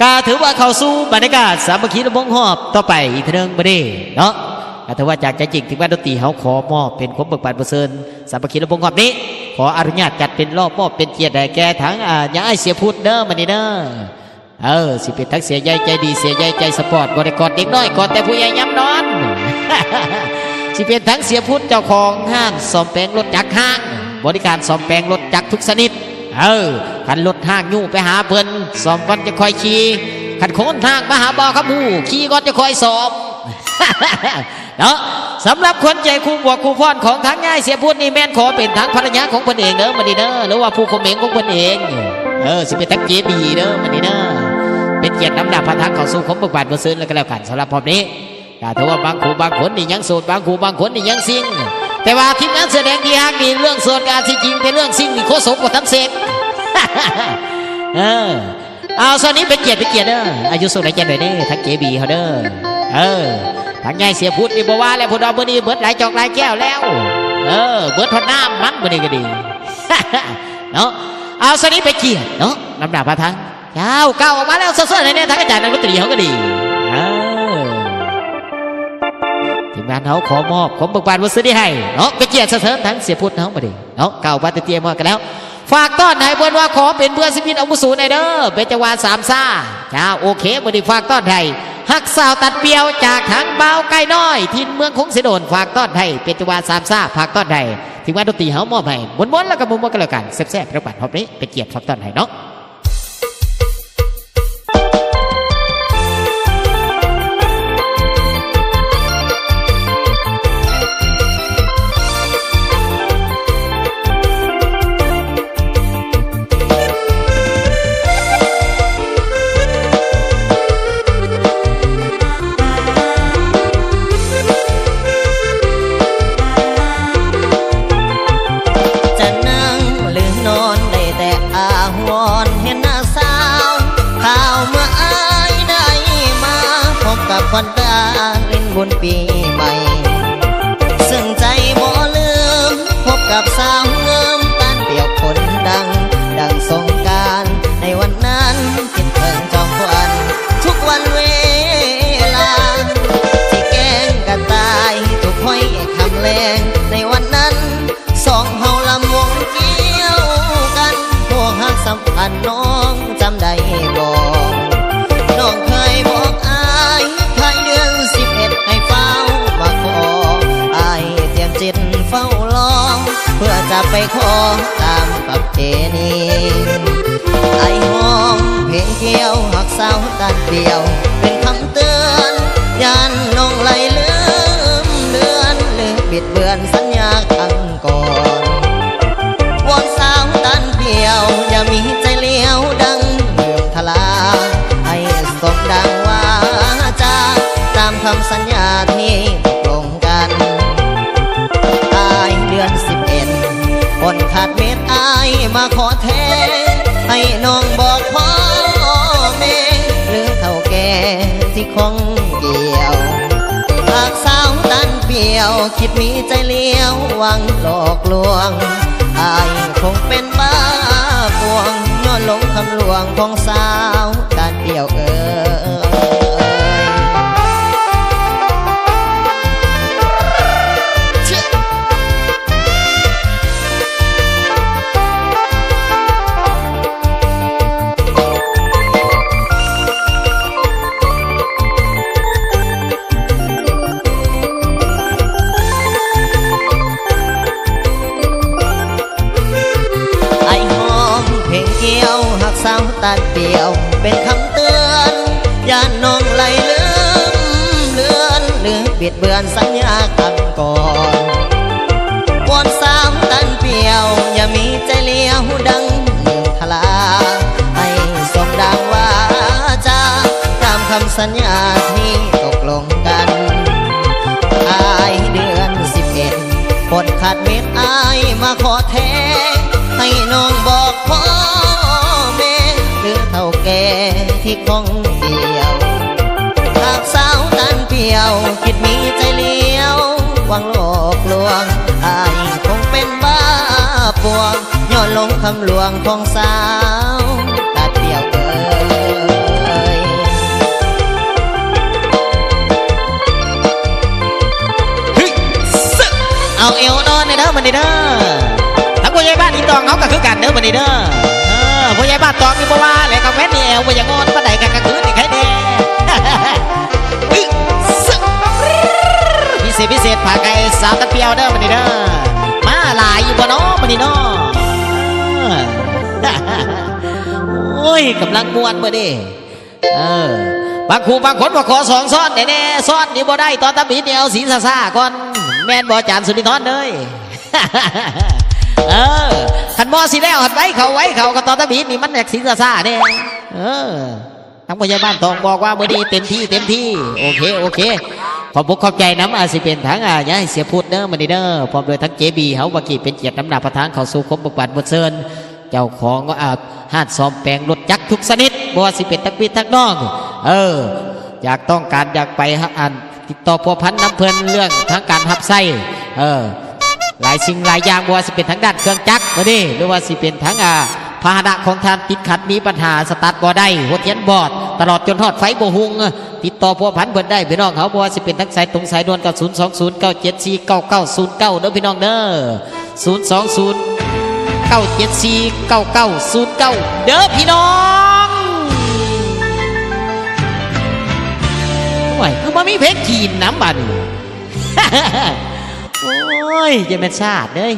กาถือว่าเข้าสู่บรรยากาศสามัคคีระบงหอบต่อไปอีกทีนึงบ่ได้เนาะก็ถือว่าจากใจจริงถึงว่าดนตรีเขาขอมอบเป็นความเบิกบานประเสริฐสามัคคีระบงหอบนี้ขออนุญาตจัดเป็นรอบมอบเป็นเกียรติแก่ทั้งยังไอเสียพุทธเด้อมันนี่เด้อสิเป็นทั้งเสียใหญ่ใจดีเสียใหญ่ใจสปอร์ตบริกรเด็กน้อยก่อนแต่ผู้ใหญ่ย้ำนอน สิเป็นทั้งเสียพุทธเจ้าของห้างซ่อมแปลงรถจักรห้างบริการซ่อมแปลงรถจักรทุกชนิดขันรถห้างยู่ไปหาเพิ่นซ่อมก่อนจะคอยขี่ขันโคนทางมาหาบ่อขมูขี่ก่อนจะคอยสอบ เนาะสำหรับคนใจคู่บวกคู่พรของทั้งง่ายเสียพุทธนี่แม่นขอเป็นทั้งภรรยาของเพิ่นเองเด้อมันนี่เด้อหรือว่าผู้คมเหงของเพิ่นเองสิเป็นทั้งเจบีเด้อมันนี่เด้อเป็นเกียรตินำดาบพระทักเข้าสู่ของบกบาทประเสริฐแล้วก็แล้วกันสำหรับพรนี้แต่ว่าบางคู่บางคนนี่ยังโสดบางคู่บางคนนี่ยังซิงแต่ว่าทีมงานแสดงที่ฮักนี่เรื่องโสดการที่จริงแต่เรื่องซิงนี่โคศกกว่าทั้งเสก เอาส่วนนี้เป็นเกียรติเด้ออายุสุดไหนจะหน่อยเด้อทั้งเจบีเขาเด้อทางง่ายเสียพุทธนี่บอกว่าแล้วพุทธเอาเบอร์นี้เบิร์ดหลายจอกหลายแก้วแล้วเบิร์ดทอดน้ำมันเบอร์นี้ก็ดี เนาะเอาส่วนนี้เป็นเกียรติเนาะลำดับพระทังเจ้าเก้าออกมาแล้วเสื้อๆในนี้ทั้งอาจารย์นักดนตรีเขาก็ดีทีมงานเขาขอมอบผมเบิกบานวัสดุให้เนาะเป็นเกียรติเสริญทั้งเสียพุทธเขามาดีเนาะเก้าบัตรเตรียมมากันแล้วฝากต้อนให้บนว่าขอเป็นเพื่อนสิบินอาวุโสในเด้อเป็นจังหวะสามซ่าจ้าโอเคบดีฝากต้อนให้ฮักสาวตัดเปียวจากทางเบาไก่น้อยทินเมืองคงเสดนฝากต้อนให้เป็นจังหวะสามซ่าฝากต้อนให้ถึงว่าดนตรีเขามอบให้ม้วนๆแล้วก็ม้วนๆกันแล้วกันแซ่บๆระบาดพบนี้เป็นเกียรติฝากต้อนให้เนาะวันดาลินบุญปีใหม่ซึ่งใจบ่ลืมพบกับสาวเงิมตันเปียกคนดังสงการในวันนั้นคิดเพิ่งจอมควันทุกวันเวลาที่แกงกันตายทุกห้อยคำแรงในวันนั้นสองเฮาลำวงเกี่ยวกันพวกหักสัมพันธ์น้องจำได้บ่น้องเคยบอกอายเดือน11ให้เฝ้ามาขออายเตรียมจิตเฝ้ารอเพื่อจะไปขอตามประเพณีไอ้ห้องเพลงเกี่ยวหักสาวตันเดียวเป็นคำเตือนยันน้องไหลลืมเลือนบิดเบือนสัญญาครั้งก่อนวอนสาวตันเดียวอย่ามีใจเลี้ยวดังเดือดทลาให้สมดังว่าตามคำสัญญาที่ตกลงกันอายเดือน11คนขาดเม็ดอายมาขอแทนให้น้องบอกพ่อแม่หรือเท่าแก่ที่คงเกี่ยวหากสาวตันเปียวคิดมีใจเลี้ยวหวังหลอกลวงอายคงเป็นบ้าปวงย้อนหลงคำลวงของสาวตันเปียวสาวตัดเปี่ยวเป็นคำเตือนอย่าน้องไหลลืมเลือนหรือบิดเบือนสัญญากันก่อนวอนสาวตันเปี่ยวอย่ามีใจเลี้ยวดังทลาให้สมดังว่าจะตามคำสัญญาที่ตกลงกันอายเดือน11คนขาดเม็ดอายมาขอแทนให้น้องบอกพ่อหรือเท่าแก่ที่คงเดียวหากสาวตันเปียวคิดมีใจเลี้ยวหวังหลอกลวงอายคงเป็นบ้าปวงย้อนหลงคำลวงของสาวตัดเปียว เอาเอวนอนในเด้อมันนี่เด้อทั้งผู้ใหญ่บ้านอีตองเขาก็คือกันเด้อมันนี่เด้อผู้ใหญ่บ้านตองนี่บ่ว่าแหละกับแม่นี่แอวบ่อย่างงอนปานใดกันกลางคืนนี่ใครแน่ พิเศษผ่าไก่สาวตะเปียวเด้อมันนี่เด้อมาหลายอยู่บ่เนาะมันนี่เนาะโอ้ยกำลังม่วนบ่เด้บางครูบางคนบอกขอสองซ้อนแน่ๆซ้อนนี่บ่ได้ตอนตะบีนี่เอาสีซ่าๆก่อนแม่นบ่จานสุนิทรเลย ขันบ่สิแล้วหัดไว้เขาก็ตอนตะบีนี่มันแหลกสีซ่าๆเนี่ยทั้งพยาบาลตองบอกว่ามื้อนี้เต็มที่โอเคขอบขอบใจน้ำอาสิเป็นทั้งอย่าให้เสียพูดเด้อมื้อนี้เด้อพร้อมโดยทั้งเจบีเฮาว่ากี่เป็นเกียรติน้ำหนักประธานเข้าสู่คมบกบัดบทเซินเจ้าของก็ห้านซ้อมแปลงรถจักรทุกชนิดบ่ว่าสิเป็นตักปีทักน้องอยากต้องการอยากไปติดต่อพัวพันน้ำเพลินเรื่องทั้งการหับไส้หลายสิ่งหลายอย่างบ่ว่าสิเป็นทั้งด้านเครื่องจักรบ่นี่หรือว่าสิเป็นทั้งพาหนะของท่านติดขัดมีปัญหาสตาร์ทบ่ได้หัวเทียนบอดตลอดจนทอดไฟบ่หุงติดต่อพัวพันเพิ่นได้พี่น้องเขาบ่ว่าสิเป็นทั้งสายตรงสายด่วนกับ02097499909เด้อพี่น้องเด้อ02097499909เด้อพี่น้องโอ้ยคือมามีเพชรขีนน้ำบัน โอ้ยจะเป็นชาติเลย